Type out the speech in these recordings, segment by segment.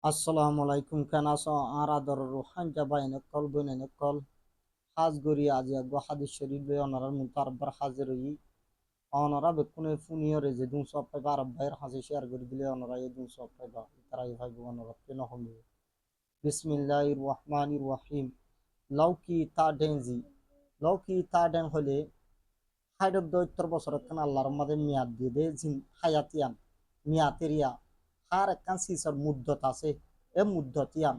আসসালামু আলাইকুম কেন আছো আর আদর রুহান জাবাইনে কল বইনে কল হাজ গরি আজি আগো হাদিস শরীফ বে অনারার মুতারবার হাজির হই অনারা বেকুনে ফুনিয়রে যে দুন সব পাইবা আরব ভাইয়ের হাসি শেয়ার করে দিলে অনারা এই দুন সব পাইবা তারাই ভাইব অনারা কেন হবে বিসমিল্লাহির রহমানির রহিম লাউকি তা ডেনজি লাউকি তা ডেন হলে ৭০-৭০ বছর আল্লাহর মাঝে মেয়াদ দিয়ে দে হায়াতিয়ান মিয়াতেরিয়া হার একখান সিসর মুদ্দত আছে এ মুদ্দতিয়ান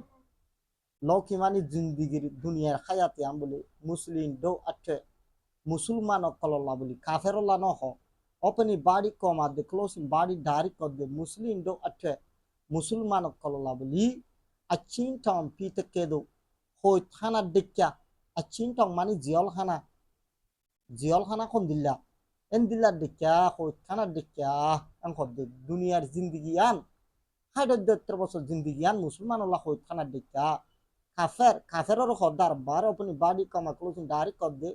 লৌকি মানে জিন্দিগির দুনিয়ার হায়াতিয়ান বলে মুসলিম দৌ আঠে মুসলমান কলল্লা বলি কাফেরল্লা নহ অপনি বাড়ি কমা দে ক্লোসিং বাড়ি ডারি কর দে মুসলিম দৌ আঠে মুসলমান কলল্লা বলি আচিন টন পিতে কেদো হই থানা দেখা আচিন টন মানে জিয়ল খানা কোন দিল্লা এন দিল্লা দেখা হই থানা দেখা আন কর দে দুনিয়ার জিন্দিগিয়ান ৭০-৭০ বছর জিন্দিগিয়ান মুসলমান আল্লাহ হই থানা দেখা কাফের খদ্দার বার আপনি বাড়ি কামা ক্লোজিং ডারি কর দে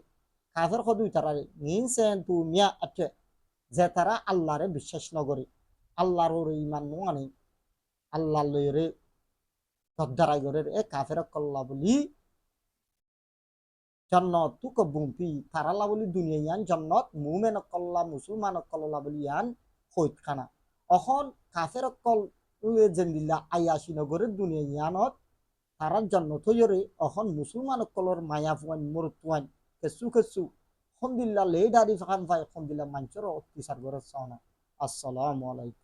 কাফের খদুই তারা নিন সেন তু মিয়া আটে যে তারা আল্লাহরে বিশ্বাস নগরে আল্লাহর ওরে ইমান নোয়ানে আল্লাহ লয়রে তদ্দারাই করে এ কাফের কল্লা বলি জন্নত তুক বুম্পি তারাল্লা বলি দুনিয়া ইয়ান জন্নত মুমেন কল্লা মুসলমান কল্লা বলি ইয়ান হইত খানা অখন কাফের কল জেন্দিল্লা আয়াসি নগরের দুনিয়া ইয়ানত তারা জন্ম থইরে অখন মুসলমান কলর মায়া ফুয়ান মরতুয়ান কেসু কেসু খন্দিল্লা লে দাড়ি ফান ফাই খন্দিল্লা মাঞ্চর অত্যাচার করে সাওনা আসসালামু আলাইকুম